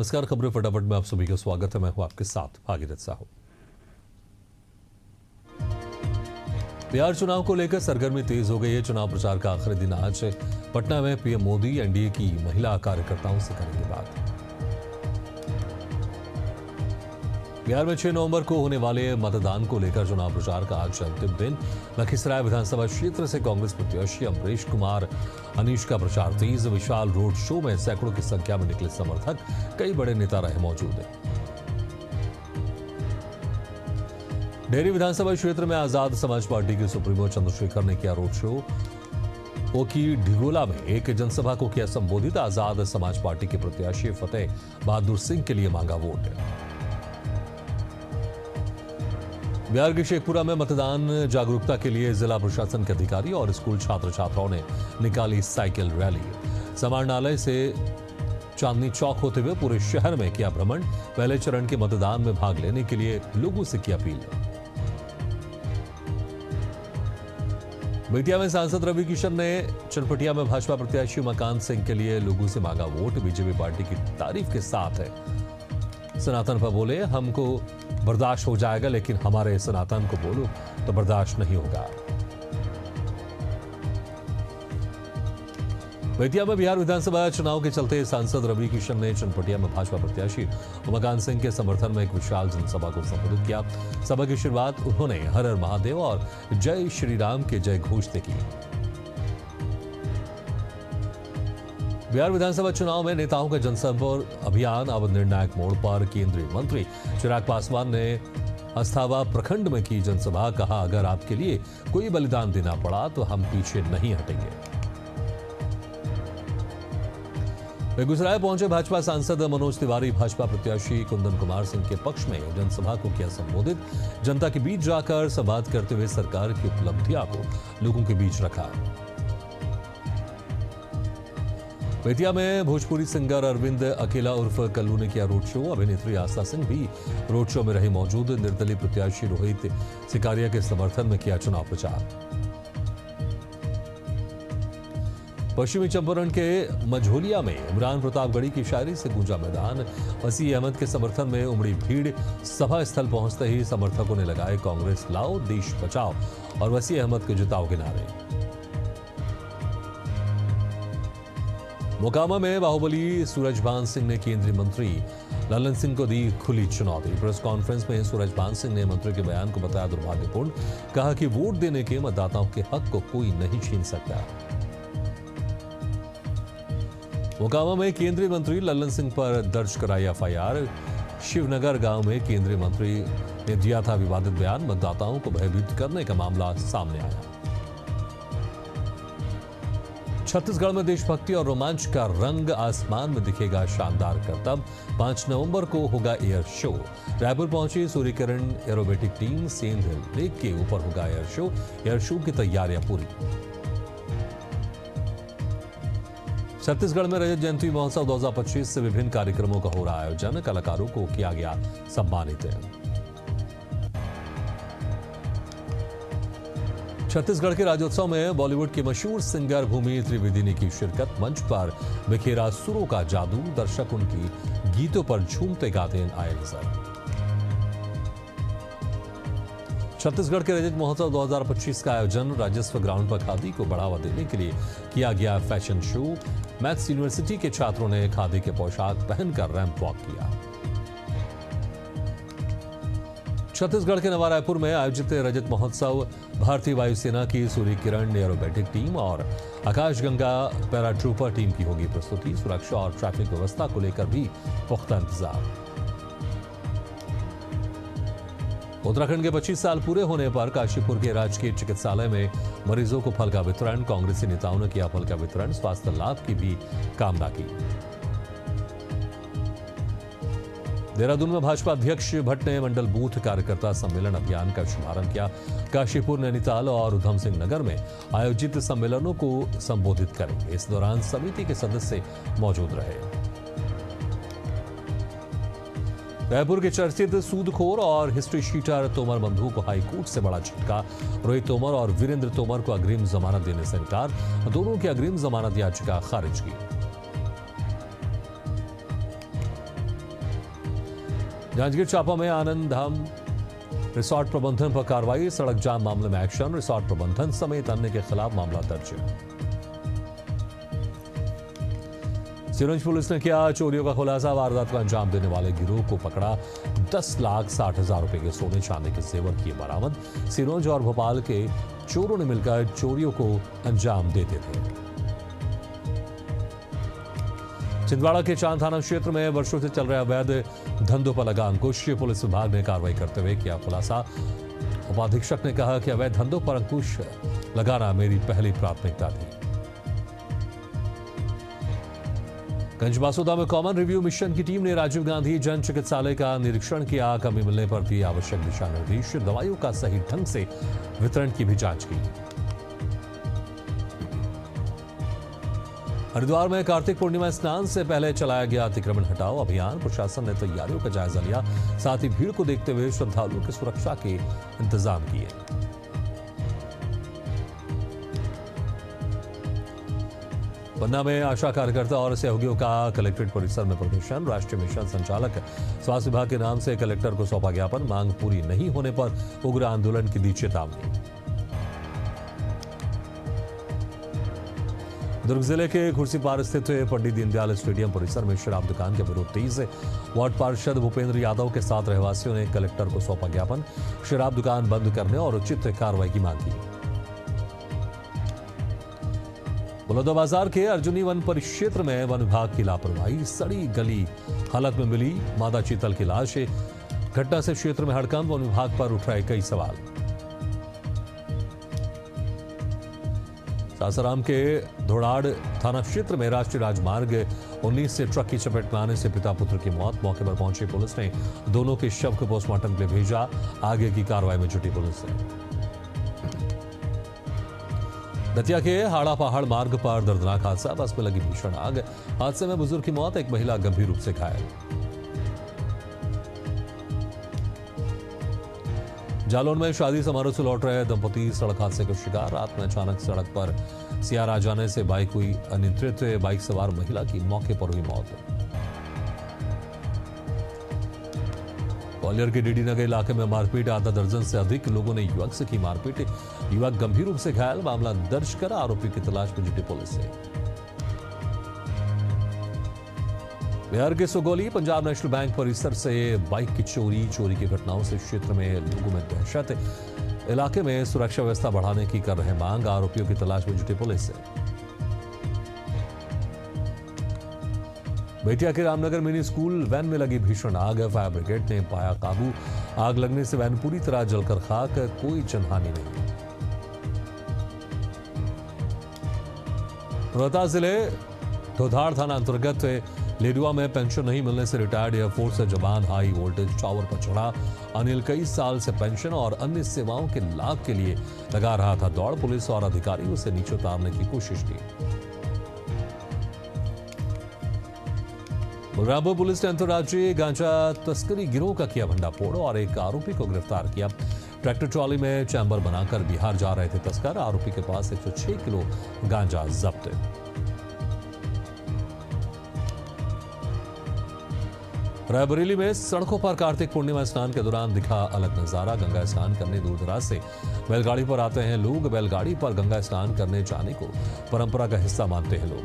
नमस्कार, खबरें फटाफट में आप सभी का स्वागत है। मैं हूं आपके साथ भागीरथ साहू। बिहार चुनाव को लेकर सरगर्मी तेज हो गई है। चुनाव प्रचार का आखिरी दिन आज पटना में पीएम मोदी एनडीए की महिला कार्यकर्ताओं से करेंगे बात। बिहार में 6 नवंबर को होने वाले मतदान को लेकर चुनाव प्रचार का आज अंतिम दिन। लखीसराय विधानसभा क्षेत्र से कांग्रेस प्रत्याशी अमरीश कुमार अनीश का प्रचार तेज। विशाल रोड शो में सैकड़ों की संख्या में निकले समर्थक, कई बड़े नेता रहे मौजूद हैं। डेहरी विधानसभा क्षेत्र में आजाद समाज पार्टी के सुप्रीमो चंद्रशेखर ने किया रोड शो। ओकी ढिगोला में एक जनसभा को किया संबोधित। आजाद समाज पार्टी के प्रत्याशी फतेह बहादुर सिंह के लिए मांगा वोट। बिहार के शेखपुरा में मतदान जागरूकता के लिए जिला प्रशासन के अधिकारी और स्कूल छात्र छात्राओं ने निकाली साइकिल रैली। समाहरणालय से चांदनी चौक होते हुए पूरे शहर में किया भ्रमण। पहले चरण के मतदान में भाग लेने के लिए लोगों से की अपील। बेतिया में सांसद रवि किशन ने चनपटिया में भाजपा प्रत्याशी उमाकांत सिंह के लिए लोगों से मांगा वोट। बीजेपी पार्टी की तारीफ के साथ है। सनातन पर बोले, हमको बर्दाश्त हो जाएगा, लेकिन हमारे सनातन को बोलो तो बर्दाश्त नहीं होगा। बेतिया में बिहार विधानसभा चुनाव के चलते सांसद रवि किशन ने चनपटिया में भाजपा प्रत्याशी उमाकांत सिंह के समर्थन में एक विशाल जनसभा को संबोधित किया। सभा की शुरुआत उन्होंने हर हर महादेव और जय श्री राम के जय घोष से की। बिहार विधानसभा चुनाव में नेताओं का जनसंपर्क अभियान अब निर्णायक मोड़ पर। केंद्रीय मंत्री चिराग पासवान ने अस्थावा प्रखंड में की जनसभा। कहा, अगर आपके लिए कोई बलिदान देना पड़ा तो हम पीछे नहीं हटेंगे। बेगूसराय पहुंचे भाजपा सांसद मनोज तिवारी। भाजपा प्रत्याशी कुंदन कुमार सिंह के पक्ष में जनसभा को किया संबोधित। जनता के बीच जाकर संवाद करते हुए सरकार की उपलब्धियों को लोगों के बीच रखा। बेतिया में भोजपुरी सिंगर अरविंद अकेला उर्फ कल्लू ने किया रोड शो। अभिनेत्री आस्था सिंह भी रोड शो में रही मौजूद। निर्दलीय प्रत्याशी रोहित सिकारिया के समर्थन में किया चुनाव प्रचार। पश्चिमी चंपारण के मझोलिया में इमरान प्रतापगढ़ी की शायरी से गूंजा मैदान। वसीम अहमद के समर्थन में उमड़ी भीड़। सभा स्थल पहुंचते ही समर्थकों ने लगाए कांग्रेस लाओ देश बचाओ और वसीम अहमद के जिताओ के नारे। मोकामा में बाहुबली सूरजभान सिंह ने केंद्रीय मंत्री लल्लन सिंह को दी खुली चुनौती। प्रेस कॉन्फ्रेंस में सूरजभान सिंह ने मंत्री के बयान को बताया दुर्भाग्यपूर्ण। कहा कि वोट देने के मतदाताओं के हक को कोई नहीं छीन सकता। मोकामा में केंद्रीय मंत्री लल्लन सिंह पर दर्ज कराई एफआईआर। शिवनगर गांव में केंद्रीय मंत्री ने दिया था विवादित बयान। मतदाताओं को भयभीत करने का मामला सामने आया। छत्तीसगढ़ में देशभक्ति और रोमांच का रंग। आसमान में दिखेगा शानदार करतब। 5 नवंबर को होगा एयर शो। रायपुर पहुंची Suryakiran aerobatic team. Sendh lake के ऊपर होगा एयर शो। एयर शो की तैयारियां पूरी। छत्तीसगढ़ में रजत जयंती महोत्सव 2025 से विभिन्न कार्यक्रमों का हो रहा आयोजन। कलाकारों को किया गया सम्मानित। छत्तीसगढ़ के राज्योत्सव में बॉलीवुड के मशहूर सिंगर भूमि त्रिवेदी ने की शिरकत। मंच पर बिखेरा सुरों का जादू। दर्शक उनकी गीतों पर झूमते गाते आए नजर। छत्तीसगढ़ के रजत महोत्सव 2025 का आयोजन राजस्व ग्राउंड पर खादी को बढ़ावा देने के लिए किया गया फैशन शो। मैथ्स यूनिवर्सिटी के छात्रों ने खादी के पोशाक पहनकर रैंप वॉक किया। छत्तीसगढ़ के नवा रायपुर में आयोजित रजत महोत्सव भारतीय वायुसेना की सूर्यकिरण एरोबेटिक टीम और आकाशगंगा पैराट्रूपर टीम की होगी प्रस्तुति। सुरक्षा और ट्रैफिक व्यवस्था को लेकर भी पुख्ता इंतजाम। उत्तराखंड के 25 साल पूरे होने पर काशीपुर के राजकीय चिकित्सालय में मरीजों को फल का वितरण। कांग्रेसी नेताओं ने किया फल का वितरण। स्वास्थ्य लाभ की भी कामना की। देहरादून में भाजपा अध्यक्ष भट्ट ने मंडल बूथ कार्यकर्ता सम्मेलन अभियान का शुभारंभ किया। काशीपुर, नैनीताल और उधम सिंह नगर में आयोजित सम्मेलनों को संबोधित करेंगे। इस दौरान समिति के सदस्य मौजूद रहे। रायपुर के चर्चित सूदखोर और हिस्ट्री शीटर तोमर बंधु को हाईकोर्ट से बड़ा झटका। रोहित तोमर और वीरेंद्र तोमर को अग्रिम जमानत देने से इनकार। दोनों की अग्रिम जमानत याचिका खारिज की। जांजगीर चांपा में आनंद धाम रिसोर्ट प्रबंधन पर कार्रवाई, सड़क जाम मामले में एक्शन, रिसोर्ट प्रबंधन समेत अन्य के खिलाफ मामला दर्ज। सिरोंज पुलिस ने किया चोरियों का खुलासा, वारदात को अंजाम देने वाले गिरोह को पकड़ा, 10,60,000 रुपए के सोने चांदी के जेवर किए बरामद। सिरोंज और भोपाल के चोरों ने मिलकर चोरियों को अंजाम देते थे। छिंदवाड़ा के चांद थाना क्षेत्र में वर्षों से चल रहे अवैध धंधों पर लगा अंकुश, पुलिस विभाग ने कार्रवाई करते हुए किया खुलासा। उपाधीक्षक ने कहा कि अवैध धंधों पर अंकुश लगाना मेरी पहली प्राथमिकता थी। गंजबासौदा में कॉमन रिव्यू मिशन की टीम ने राजीव गांधी जन चिकित्सालय का निरीक्षण किया, कमी मिलने पर दिए आवश्यक दिशा निर्देश, दवाइयों का सही ढंग से वितरण की भी जांच की। हरिद्वार में कार्तिक पूर्णिमा स्नान से पहले चलाया गया अतिक्रमण हटाओ अभियान, प्रशासन ने तैयारियों का जायजा लिया, साथ ही भीड़ को देखते हुए श्रद्धालुओं की सुरक्षा के इंतजाम किए। पन्ना में आशा कार्यकर्ता और सहयोगियों का कलेक्ट्रेट परिसर में प्रदर्शन, राष्ट्रीय मिशन संचालक स्वास्थ्य विभाग के नाम से कलेक्टर को सौंपा ज्ञापन, मांग पूरी नहीं होने पर उग्र आंदोलन की दी चेतावनी। दुर्ग जिले के खुर्सीपार स्थित पंडित दीनदयाल स्टेडियम परिसर में शराब दुकान के विरोध तेज। वार्ड पार्षद भूपेंद्र यादव के साथ रहवासियों ने कलेक्टर को सौंपा ज्ञापन, शराब दुकान बंद करने और उचित कार्रवाई की मांग की। बलौदाबाजार के अर्जुनी वन परिक्षेत्र में वन विभाग की लापरवाही, सड़ी गली हालत में मिली मादा चीतल की लाश। घटना से क्षेत्र में हड़कंप, वन विभाग पर उठ रहे कई सवाल। सासाराम के धोड़ाड़ थाना क्षेत्र में राष्ट्रीय राजमार्ग 19 से ट्रक की चपेट में आने से पिता पुत्र की मौत, मौके पर पहुंची पुलिस ने दोनों के शव को पोस्टमार्टम के लिए भेजा, आगे की कार्रवाई में जुटी पुलिस ने। दतिया के हाड़ा पहाड़ मार्ग पर दर्दनाक हादसा, बस में लगी भीषण आग, हादसे में बुजुर्ग की मौत, एक महिला गंभीर रूप से घायल। जालौन में शादी समारोह से लौट रहे दंपति सड़क हादसे का शिकार, रात में अचानक सड़क पर सियार आ जाने से बाइक हुई अनियंत्रित, बाइक सवार महिला की मौके पर हुई मौत। ग्वालियर के डीडी नगर इलाके में मारपीट, आधा दर्जन से अधिक लोगों ने युवक से की मारपीट, युवक गंभीर रूप से घायल, मामला दर्ज कर आरोपी की तलाश में जुटी पुलिस है। बिहार के सुगौली पंजाब नेशनल बैंक परिसर से बाइक की चोरी की घटनाओं से क्षेत्र में लोगों में दहशत, इलाके में सुरक्षा व्यवस्था बढ़ाने की कर रहे मांग, आरोपियों की तलाश में जुटी पुलिस है। बेटिया के रामनगर मिनी स्कूल वैन में लगी भीषण आग, फायर ब्रिगेड ने पाया काबू, आग लगने से वैन पूरी तरह जलकर खाक, कोई जनहानि नहीं। रोहतास जिले धोधाड़ थाना अंतर्गत लेडुआ में पेंशन नहीं मिलने से रिटायर्ड एयरफोर्स का जवान हाई वोल्टेज टावर पर चढ़ा। अनिल कई साल से पेंशन और अन्य सेवाओं के लाभ के लिए लगा रहा था दौड़, पुलिस और अधिकारियों से नीचे उतारने की कोशिश की। बलरामपुर पुलिस ने अंतर्राज्यीय गांजा तस्करी गिरोह का किया भंडाफोड़ और एक आरोपी को गिरफ्तार किया। ट्रैक्टर ट्रॉली में चैम्बर बनाकर बिहार जा रहे थे तस्कर, आरोपी के पास 106 किलो गांजा जब्त। रायबरेली में सड़कों पर कार्तिक पूर्णिमा स्नान के दौरान दिखा अलग नजारा, गंगा स्नान करने दूर दराज से बैलगाड़ी पर आते हैं लोग, बैलगाड़ी पर गंगा स्नान करने जाने को परंपरा का हिस्सा मानते हैं लोग।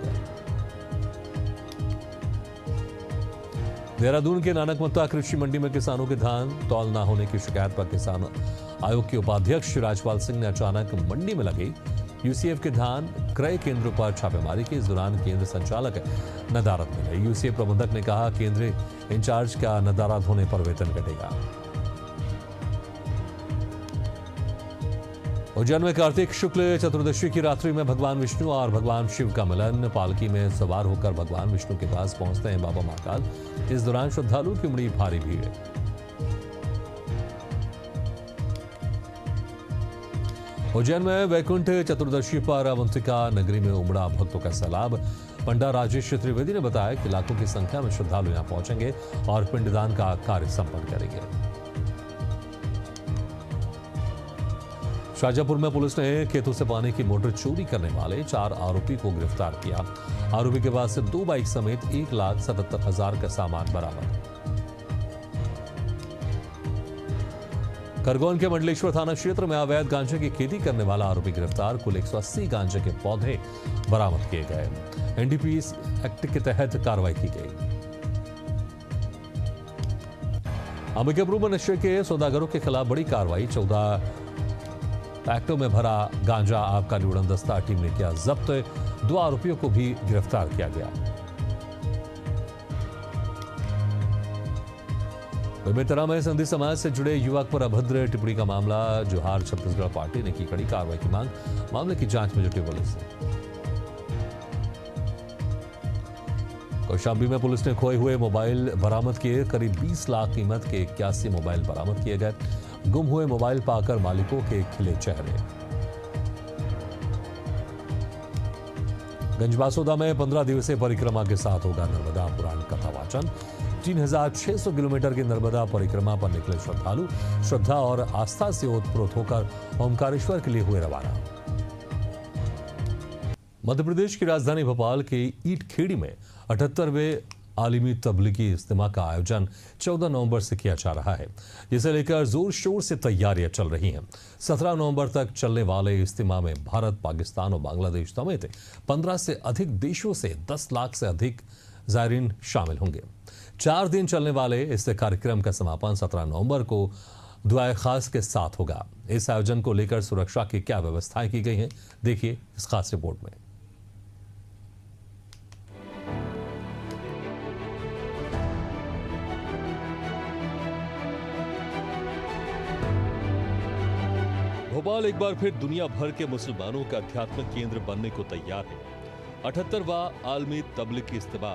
देहरादून के नानकमत्ता कृषि मंडी में किसानों के धान तौल न होने की शिकायत पर किसान आयोग के उपाध्यक्ष राजपाल सिंह ने अचानक मंडी में लगे यूसीएफ के धान क्रय केंद्रों पर छापेमारी की। इस दौरान केंद्र संचालक नदारद मिले। यूसीएफ प्रबंधक ने कहा केंद्र इंचार्ज का नदारद होने पर वेतन कटेगा। उज्जैन में कार्तिक शुक्ल चतुर्दशी की रात्रि में भगवान विष्णु और भगवान शिव का मिलन, पालकी में सवार होकर भगवान विष्णु के पास पहुंचते हैं बाबा महाकाल। इस दौरान श्रद्धालुओं की उमड़ी भारी भीड़। उज्जैन में वैकुंठ चतुर्दशी पर अवंतिका नगरी में उमड़ा भक्तों का सैलाब। पंडा राजेश त्रिवेदी ने बताया कि लाखों की संख्या में श्रद्धालु यहां पहुंचेंगे और पिंडदान का कार्य संपन्न करेंगे। शाजापुर में पुलिस ने खेतों से पानी की मोटर चोरी करने वाले 4 आरोपी को गिरफ्तार किया। आरोपी के पास से 2 बाइक समेत 1,77,000 का सामान बरामद। खरगोन के मंडलेश्वर थाना क्षेत्र में अवैध गांजे की खेती करने वाला आरोपी गिरफ्तार। कुल 180 गांजे के पौधे बरामद किए गए। एनडीपीएस एक्ट के तहत कार्रवाई की गई। अंबिकापुर में नशे के सौदागरों के खिलाफ बड़ी कार्रवाई। 14 एक्टों में भरा गांजा आबकारी उड़न दस्ता टीम ने किया जब्त। 2 आरोपियों को भी गिरफ्तार किया गया। बेमेतरा में संधि समाज से जुड़े युवक पर अभद्र टिप्पणी का मामला। जोहार छत्तीसगढ़ पार्टी ने की कड़ी कार्रवाई की मांग। मामले की जांच में जुटी पुलिस। कौशाम्बी में पुलिस ने खोए हुए मोबाइल बरामद किए। करीब 20 लाख कीमत के 81 मोबाइल बरामद किए गए। गुम हुए मोबाइल पाकर मालिकों के खिले चेहरे। गंजबासोदा में 15 दिवसीय परिक्रमा के साथ होगा नर्मदा पुराण कथा वाचन। 3600 किलोमीटर की नर्मदा परिक्रमा पर निकले श्रद्धालु श्रद्धा और आस्था से ओतप्रोत होकर ओमकारेश्वर के लिए हुए रवाना। मध्य प्रदेश की राजधानी भोपाल के ईटखेड़ी में 78वें आलिमी तबलीगी इज्तिमा का आयोजन 14 नवंबर से किया जा रहा है, जिसे लेकर जोर शोर से तैयारियां चल रही हैं। 17 नवंबर तक चलने वाले इज्तिमा में भारत, पाकिस्तान और बांग्लादेश समेत 15 से अधिक देशों से 10 लाख से अधिक ज़ायरीन शामिल होंगे। 4 दिन चलने वाले इस कार्यक्रम का समापन 17 नवंबर को दुआए खास के साथ होगा। इस आयोजन को लेकर सुरक्षा की क्या व्यवस्थाएं की गई हैं, देखिए इस खास रिपोर्ट में। भोपाल एक बार फिर दुनिया भर के मुसलमानों का आध्यात्मिक केंद्र बनने को तैयार है। 78वां आलमी तबलीगी इज्तिमा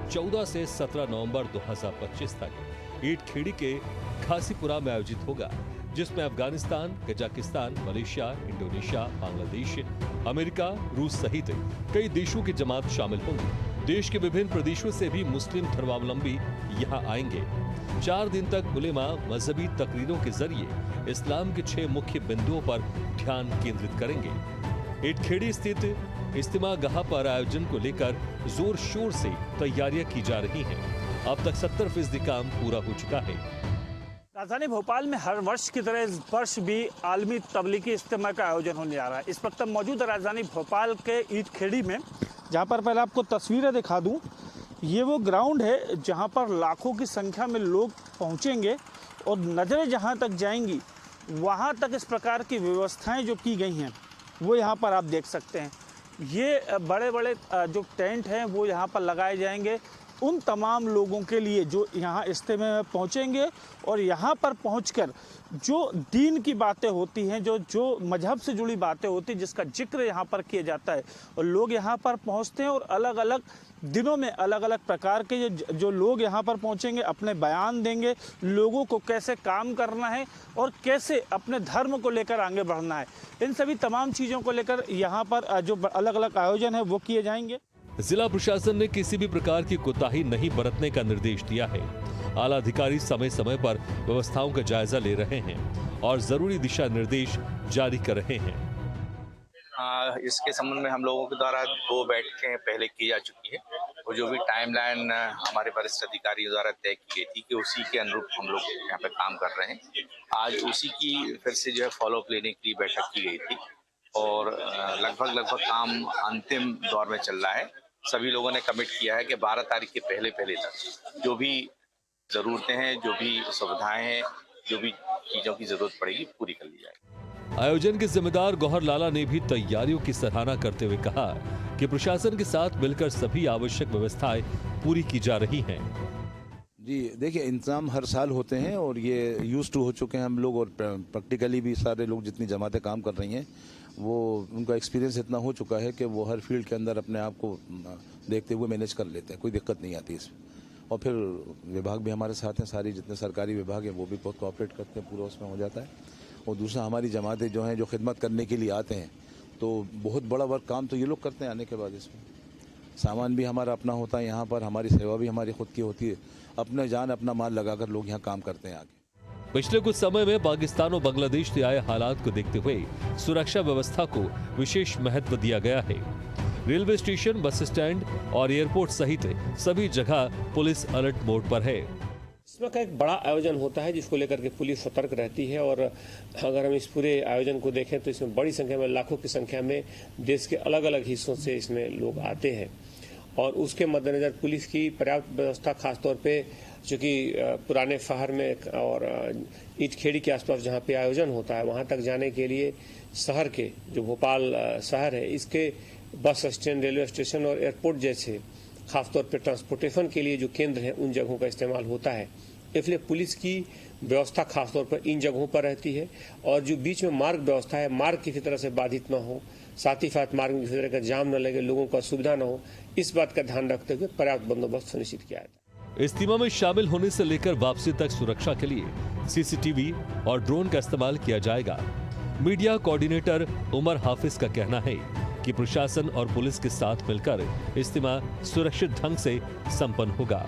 14 से 17 नवंबर 2025 तक ईटखेड़ी के खासीपुरा में आयोजित होगा, जिसमें Afghanistan, Kazakhstan, Malaysia, Indonesia, Bangladesh, America, रूस सहित कई देशों की जमात शामिल होंगी। देश के विभिन्न प्रदेशों से भी मुस्लिम धर्मावलंबी यहां आएंगे। 4 दिन तक उलेमा मजहबी तकरीरों के जरिए इस्लाम के 6 मुख्य बिंदुओं पर ध्यान केंद्रित करेंगे। ईटखेड़ी स्थित इज्तिमा गाह पर आयोजन को लेकर जोर शोर से तैयारियां की जा रही हैं। अब तक 70% काम पूरा हो चुका है। राजधानी भोपाल में हर वर्ष की तरह इस वर्ष भी आलमी तबलीगी इज्तिमा का आयोजन होने जा रहा है। इस वक्त मौजूद है राजधानी भोपाल के ईटखेड़ी में, जहाँ पर पहले आपको तस्वीरें दिखा दूं। ये वो ग्राउंड है जहाँ पर लाखों की संख्या में लोग पहुँचेंगे और नज़रें जहाँ तक जाएंगी वहाँ तक इस प्रकार की व्यवस्थाएं जो की गई हैं वो यहाँ पर आप देख सकते हैं। ये बड़े बड़े जो टेंट हैं वो यहाँ पर लगाए जाएंगे उन तमाम लोगों के लिए जो यहाँ इज्तिमा में पहुँचेंगे और यहाँ पर पहुँचकर जो दीन की बातें होती हैं, जो मजहब से जुड़ी बातें होती हैं, जिसका जिक्र यहाँ पर किया जाता है, और लोग यहाँ पर पहुँचते हैं और अलग अलग दिनों में अलग अलग प्रकार के जो लोग यहाँ पर पहुँचेंगे अपने बयान देंगे, लोगों को कैसे काम करना है और कैसे अपने धर्म को लेकर आगे बढ़ना है। इन सभी तमाम चीज़ों को लेकर यहाँ पर जो अलग अलग आयोजन है वो किए जाएंगे। जिला प्रशासन ने किसी भी प्रकार की कोताही नहीं बरतने का निर्देश दिया है। आला अधिकारी समय समय पर व्यवस्थाओं का जायजा ले रहे हैं और जरूरी दिशा निर्देश जारी कर रहे हैं। इसके संबंध में हम लोगों के द्वारा 2 बैठकें पहले की जा चुकी है और जो भी टाइमलाइन हमारे वरिष्ठ अधिकारियों द्वारा तय की गई थी कि उसी के अनुरूप हम लोग यहाँ पे काम कर रहे हैं। आज उसी की फिर से जो है फॉलोअप लेने के लिए बैठक की गई थी और लगभग काम अंतिम दौर में चल रहा है। सभी लोगों ने कमिट किया है कि 12 तारीख के पहले तक जो भी ज़रूरतें हैं, जो भी सुविधाएं हैं, जो भी चीज़ों की ज़रूरत पड़ेगी पूरी कर ली जाएगी। आयोजन के जिम्मेदार गौहर लाला ने भी तैयारियों की सराहना करते हुए कहा कि प्रशासन के साथ मिलकर सभी आवश्यक व्यवस्थाएं पूरी की जा रही हैं। जी देखिए, इंतजाम हर साल होते हैं और ये यूज्ड टू हो चुके हैं हम लोग, और प्रैक्टिकली भी सारे लोग जितनी जमातें काम कर रही हैं वो उनका एक्सपीरियंस इतना हो चुका है कि वो हर फील्ड के अंदर अपने आप को देखते हुए मैनेज कर लेते हैं, कोई दिक्कत नहीं आती इसमें। और फिर विभाग भी हमारे साथ हैं, सारी जितने सरकारी विभाग हैं वो भी बहुत कोऑपरेट करते हैं, पूरा उसमें हो जाता है। और दूसरा हमारी जमातें जो हैं जो खिदमत करने के लिए आते हैं तो बहुत बड़ा वर्क काम तो ये लोग करते हैं। आने के बाद इसमें सामान भी हमारा अपना होता है, यहाँ पर हमारी सेवा भी हमारी खुद की होती है, अपने जान अपना माल लगाकर लोग यहाँ काम करते हैं आगे। पिछले कुछ समय में पाकिस्तान और बांग्लादेश से आए हालात को देखते हुए सुरक्षा व्यवस्था को विशेष महत्व दिया गया है। रेलवे स्टेशन, बस स्टैंड और एयरपोर्ट सहित सभी जगह पुलिस अलर्ट मोड पर है। इस इसमें का एक बड़ा आयोजन होता है जिसको लेकर के पुलिस सतर्क रहती है और अगर हम इस पूरे आयोजन को देखें तो इसमें बड़ी संख्या में, लाखों की संख्या में देश के अलग अलग हिस्सों से इसमें लोग आते हैं और उसके मद्देनजर पुलिस की पर्याप्त व्यवस्था, खासतौर पे चूँकि पुराने शहर में और ईंटखेड़ी के आसपास जहाँ पे आयोजन होता है वहाँ तक जाने के लिए शहर के जो भोपाल शहर है इसके बस स्टैंड, रेलवे स्टेशन और एयरपोर्ट जैसे खासतौर पे ट्रांसपोर्टेशन के लिए जो केंद्र हैं उन जगहों का इस्तेमाल होता है। इसलिए पुलिस की व्यवस्था खासतौर पर इन जगहों पर रहती है और जो बीच में मार्ग व्यवस्था है, मार्ग किसी तरह से बाधित न हो, साथ ही साथ मार्ग में किसी तरह का जाम न लगे, लोगों को असुविधा न हो, इस बात का ध्यान रखते हुए पर्याप्त बंदोबस्त सुनिश्चित किया जाता है। इज्तिमा में शामिल होने से लेकर वापसी तक सुरक्षा के लिए सीसीटीवी और ड्रोन का इस्तेमाल किया जाएगा। मीडिया कोऑर्डिनेटर उमर हाफिज का कहना है कि प्रशासन और पुलिस के साथ मिलकर इज्तिमा सुरक्षित ढंग से संपन्न होगा।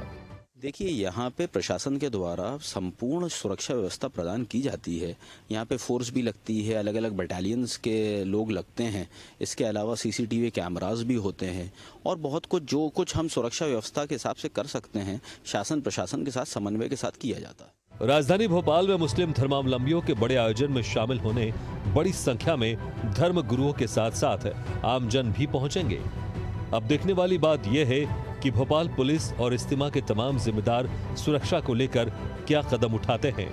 देखिए, यहाँ पे प्रशासन के द्वारा संपूर्ण सुरक्षा व्यवस्था प्रदान की जाती है। यहाँ पे फोर्स भी लगती है, अलग अलग बटालियंस के लोग लगते हैं। इसके अलावा सीसीटीवी कैमरास भी होते हैं और बहुत कुछ जो कुछ हम सुरक्षा व्यवस्था के हिसाब से कर सकते हैं शासन प्रशासन के साथ समन्वय के साथ किया जाता है। राजधानी भोपाल में मुस्लिम धर्मावलंबियों के बड़े आयोजन में शामिल होने बड़ी संख्या में धर्म गुरुओं के साथ साथ आमजन भी पहुंचेंगे। अब देखने वाली बात यह है कि भोपाल पुलिस और इज्तिमा के तमाम जिम्मेदार सुरक्षा को लेकर क्या कदम उठाते हैं।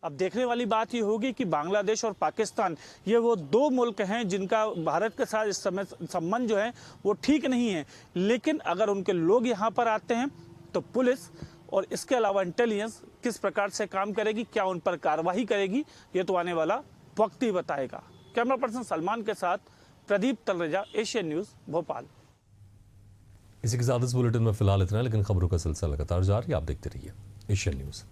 अब देखने वाली बात ये होगी कि बांग्लादेश और पाकिस्तान ये वो दो मुल्क हैं जिनका भारत के साथ इस समय संबंध जो है वो ठीक नहीं है, लेकिन अगर उनके लोग यहाँ पर आते हैं तो पुलिस और इसके अलावा इंटेलिजेंस किस प्रकार से काम करेगी, क्या उन पर कार्रवाई करेगी, ये तो आने वाला वक्त ही बताएगा। कैमरा पर्सन सलमान के साथ प्रदीप तलरेजा, एशियन न्यूज़, भोपाल। इसी के साथ इस बुलेटिन में फिलहाल इतना, लेकिन खबरों का सिलसिला लगातार जारी, आप देखते रहिए एशियन न्यूज़।